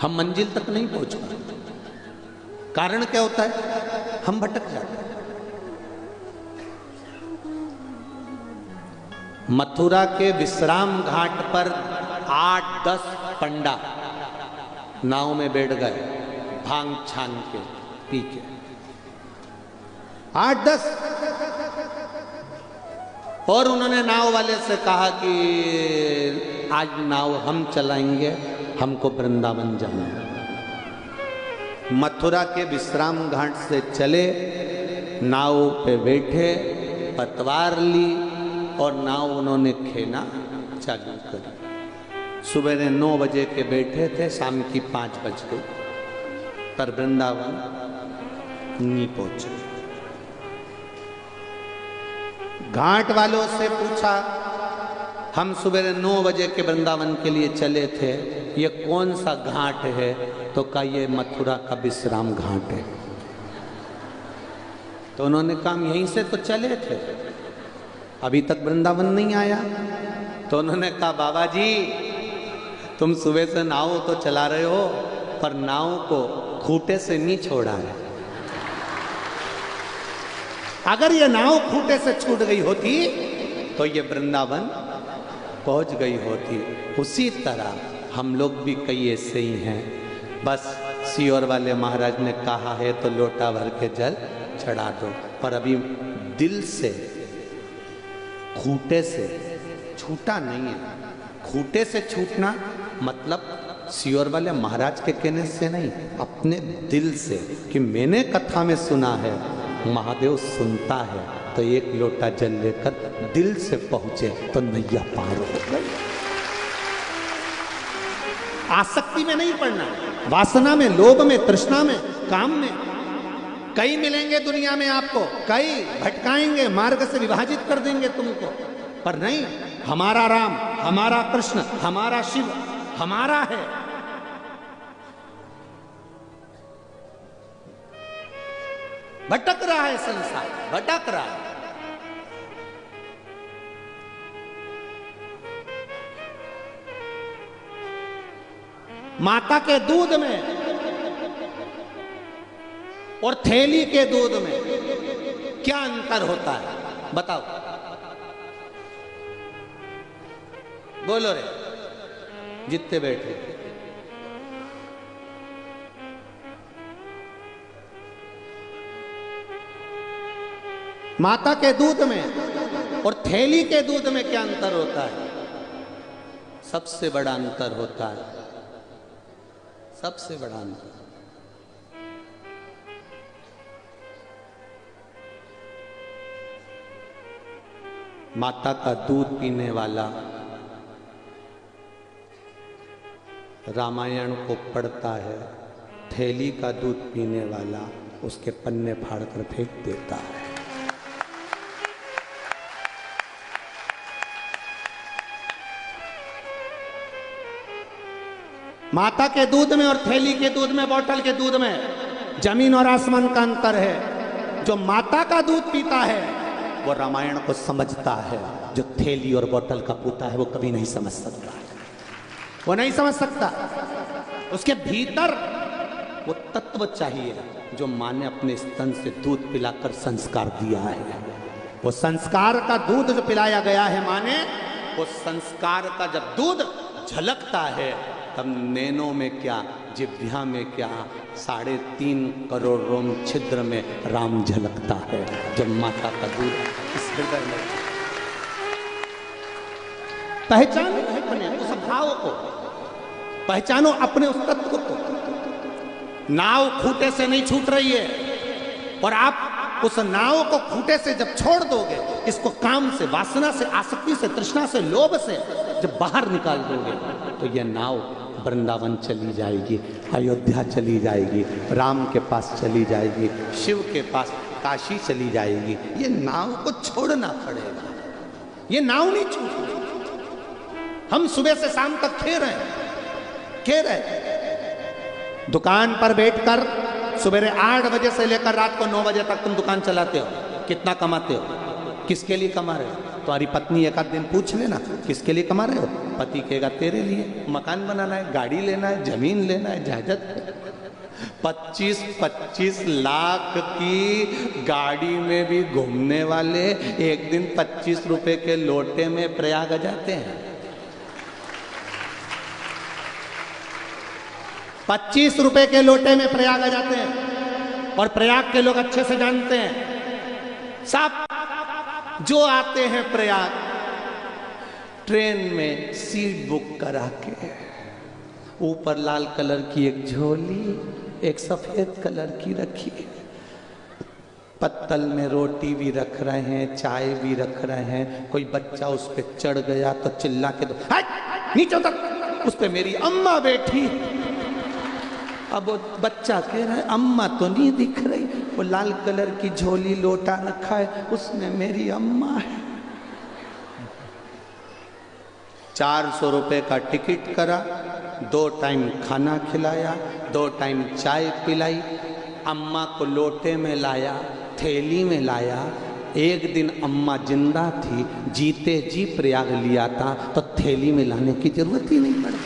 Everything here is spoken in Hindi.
हम मंजिल तक नहीं पहुंच पाते। कारण क्या होता है? हम भटक जाते हैं। मथुरा के विश्राम घाट पर 8-10 पंडा नाव में बैठ गए, भांग छान के पी के। 8-10, और उन्होंने नाव वाले से कहा कि आज नाव हम चलाएंगे, हमको वृंदावन जाना है। मथुरा के विश्राम घाट से चले, नाव पे बैठे, पतवार ली और नाव उन्होंने खेना चालू करी। सुबह 9 बजे के बैठे थे, शाम की 5 बज गई, पर वृंदावन नहीं पहुंचे। घाट वालों से पूछा, हम सुबह 9 बजे के वृंदावन के लिए चले थे, ये कौन सा घाट है? तो कहा ये मथुरा का विश्राम घाट है। तो उन्होंने कहा यहीं से तो चले थे, अभी तक वृंदावन नहीं आया। तो उन्होंने कहा बाबा जी, तुम सुबह से नाव तो चला रहे हो, पर नाव को खूंटे से नहीं छोड़ा है। अगर ये नाव खूंटे से छूट गई होती तो ये वृंदावन पहुंच गई होती। उसी तरह हम लोग भी कई ऐसे ही हैं, बस सीहोर वाले महाराज ने कहा है तो लोटा भर के जल चढ़ा दो, पर अभी दिल से खूंटे से छूटा नहीं है। खूंटे से छूटना मतलब सीहोर वाले महाराज के कहने से नहीं, अपने दिल से, कि मैंने कथा में सुना है महादेव सुनता है, तो एक लोटा जल लेकर दिल से पहुंचे तो नैया पार हो गई। आसक्ति में नहीं पड़ना, वासना में, लोभ में, तृष्णा में, काम में। कई मिलेंगे दुनिया में आपको, कई भटकाएंगे, मार्ग से विभाजित कर देंगे तुमको, पर नहीं, हमारा राम, हमारा कृष्ण, हमारा शिव हमारा है। भटक रहा है संसार, भटक रहा है। माता के दूध में और थैली के दूध में क्या अंतर होता है? बताओ, बोलो रे, जितने बैठे। माता के दूध में और थैली के दूध में क्या अंतर होता है? सबसे बड़ा अंतर होता है, सबसे बड़ा अंतर। माता का दूध पीने वाला रामायण को पढ़ता है, थैली का दूध पीने वाला उसके पन्ने फाड़कर फेंक देता है। माता के दूध में और थैली के दूध में, बोतल के दूध में जमीन और आसमान का अंतर है। जो माता का दूध पीता है वो रामायण को समझता है, जो थैली और बोतल का पीता है वो कभी नहीं समझ सकता, वो नहीं समझ सकता। उसके भीतर वो तत्व चाहिए जो माँ ने अपने स्तन से दूध पिलाकर संस्कार दिया है। वो संस्कार का दूध जो पिलाया गया है माँ ने, वो संस्कार का जब दूध झलकता है तब नैनों में क्या, जिह्वा में क्या, 3.5 करोड़ रोम छिद्र में राम झलकता है। जब माता का दूध इस हृदय में। पहचानो अपने उस भाव को, पहचानो अपने उस तत्व को। नाव खूंटे से नहीं छूट रही है, और आप उस नाव को खूंटे से जब छोड़ दोगे, इसको काम से, वासना से, आसक्ति से, तृष्णा से, लोभ से जब बाहर निकाल दोगे, तो यह नाव वृंदावन चली जाएगी, अयोध्या चली जाएगी, राम के पास चली जाएगी, शिव के पास, काशी चली जाएगी। ये नाव को छोड़ना पड़ेगा, ये नाव नहीं छूटेगी। हम सुबह से शाम तक खेर है। दुकान पर बैठकर सुबह 8 बजे से लेकर रात को 9 बजे तक तुम दुकान चलाते हो, कितना कमाते हो? किसके लिए कमा रहे हो? तुम्हारी पत्नी एक आध दिन पूछ लेना, किसके लिए कमा रहे हो? पति कहेगा तेरे लिए मकान बनाना है, गाड़ी लेना है, जमीन लेना है, जायदाद। 25-25 लाख की गाड़ी में भी घूमने वाले एक दिन 25 रुपए के लोटे में प्रयाग जाते हैं। 25 रुपए के लोटे में प्रयाग आ जाते हैं। और प्रयाग के लोग अच्छे से जानते हैं, सब जो आते हैं प्रयाग ट्रेन में सीट बुक करा के, ऊपर लाल कलर की एक झोली, एक सफेद कलर की रखी, पत्तल में रोटी भी रख रहे हैं, चाय भी रख रहे हैं। कोई बच्चा उस पर चढ़ गया तो चिल्ला के दो नीचे उतर, उस पर मेरी अम्मा बैठी। अब वो बच्चा कह रहा है अम्मा तो नहीं दिख रही, वो लाल कलर की झोली लोटा रखा है, उसमें मेरी अम्मा है। 400 रुपए का टिकट करा, 2 टाइम खाना खिलाया, 2 टाइम चाय पिलाई, अम्मा को लोटे में लाया, थैली में लाया। एक दिन अम्मा जिंदा थी, जीते जी प्रयाग लिया था तो थैली में लाने की जरूरत ही नहीं पड़ती।